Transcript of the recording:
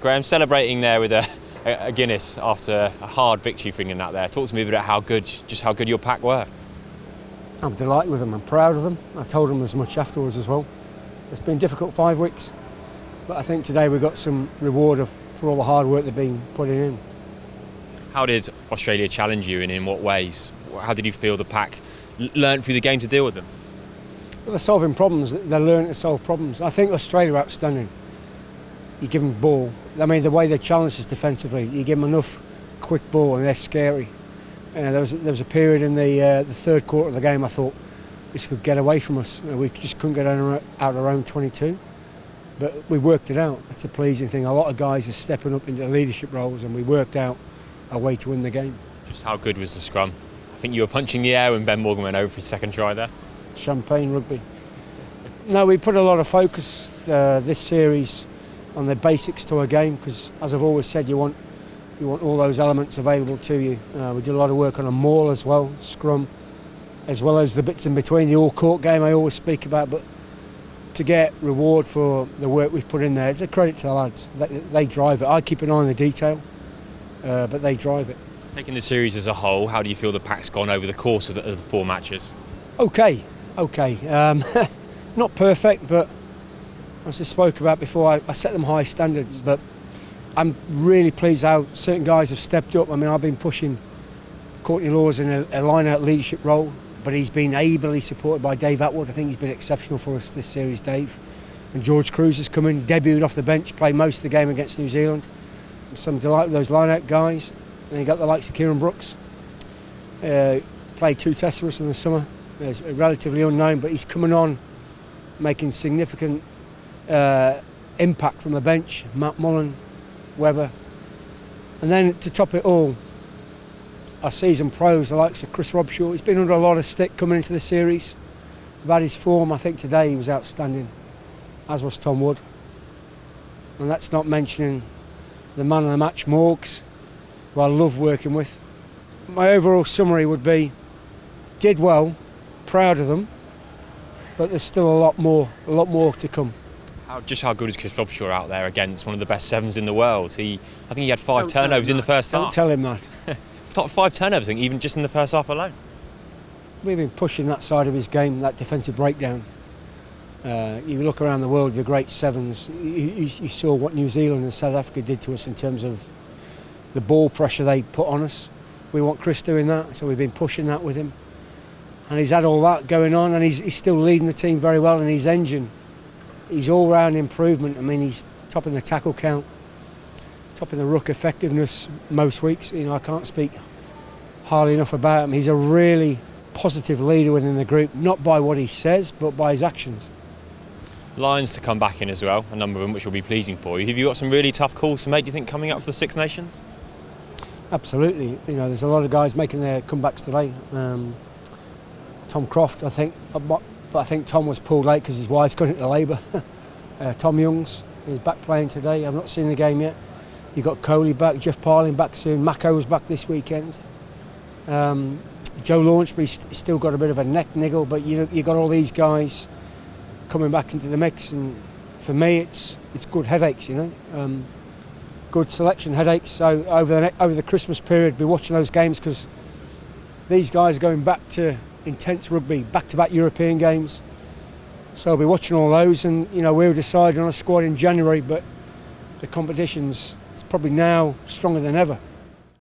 Graham, celebrating there with a Guinness after a hard victory for England out there. Talk to me about how good your pack were. I'm delighted with them, I'm proud of them. I told them as much afterwards as well. It's been difficult 5 weeks, but I think today we got some reward for all the hard work they've been putting in. How did Australia challenge you and in what ways? How did you feel the pack learnt through the game to deal with them? Well, they're solving problems, they're learning to solve problems. I think Australia are outstanding. You give them the ball, I mean the way they challenge us defensively, you give them enough quick ball and they're scary. There was a period in the third quarter of the game I thought this could get away from us. We just couldn't get out of our own 22. But we worked it out. That's a pleasing thing. A lot of guys are stepping up into leadership roles and we worked out a way to win the game. Just how good was the scrum? I think you were punching the air when Ben Morgan went over for his second try there. Champagne rugby. No, we put a lot of focus this series on the basics to a game because, as I've always said, you want all those elements available to you. We did a lot of work on a maul as well, scrum, as well as the bits in between, the all-court game I always speak about, but to get reward for the work we've put in there, it's a credit to the lads. They drive it. I keep an eye on the detail, but they drive it. Taking the series as a whole, how do you feel the pack's gone over the course of the 4 matches? Okay. Not perfect, but as I spoke about before, I set them high standards, but I'm really pleased how certain guys have stepped up. I mean, I've been pushing Courtney Lawes in a line-out leadership role, but he's been ably supported by Dave Atwood. I think he's been exceptional for us this series, Dave. And George Cruz has come in, debuted off the bench, played most of the game against New Zealand. Some delight with those line-out guys. And you got the likes of Kieran Brooks. Played 2 tests for us in the summer. He's relatively unknown, but he's coming on, making significant impact from the bench. Matt Mullen, Webber. And then to top it all, our seasoned pros, the likes of Chris Robshaw. He's been under a lot of stick coming into the series. About his form, I think today he was outstanding, as was Tom Wood. And that's not mentioning the man of the match, Morgs, who I love working with. My overall summary would be, did well, proud of them, but there's still a lot more to come. Just how good is Chris Robshaw out there against one of the best 7s in the world? I think he had 5 turnovers in the first half. Don't tell him that. 5 turnovers, I think, even just in the first half alone. We've been pushing that side of his game, that defensive breakdown. You look around the world, the great 7s, you saw what New Zealand and South Africa did to us in terms of the ball pressure they put on us. We want Chris doing that, so we've been pushing that with him. And he's had all that going on, and he's still leading the team very well, and his engine, his all-round improvement. I mean, he's top in the tackle count, top in the ruck effectiveness most weeks. You know, I can't speak highly enough about him. He's a really positive leader within the group, not by what he says, but by his actions. Lions to come back in as well, a number of them which will be pleasing for you. Have you got some really tough calls to make, do you think, coming up for the Six Nations? Absolutely. You know, there's a lot of guys making their comebacks today. Tom Croft, I think, but I think Tom was pulled late because his wife's gone into labour. Tom Youngs is back playing today. I've not seen the game yet. You've got Coley back, Jeff Parling back soon. Mako's back this weekend. Joe Launchbury's still got a bit of a neck niggle, but you got all these guys coming back into the mix, and for me it's good headaches, you know, good selection headaches. So over the Christmas period, be watching those games because these guys are going back to intense rugby, back-to-back European games. So I'll be watching all those, and you know, we'll decide on a squad in January, but the competition's probably now stronger than ever.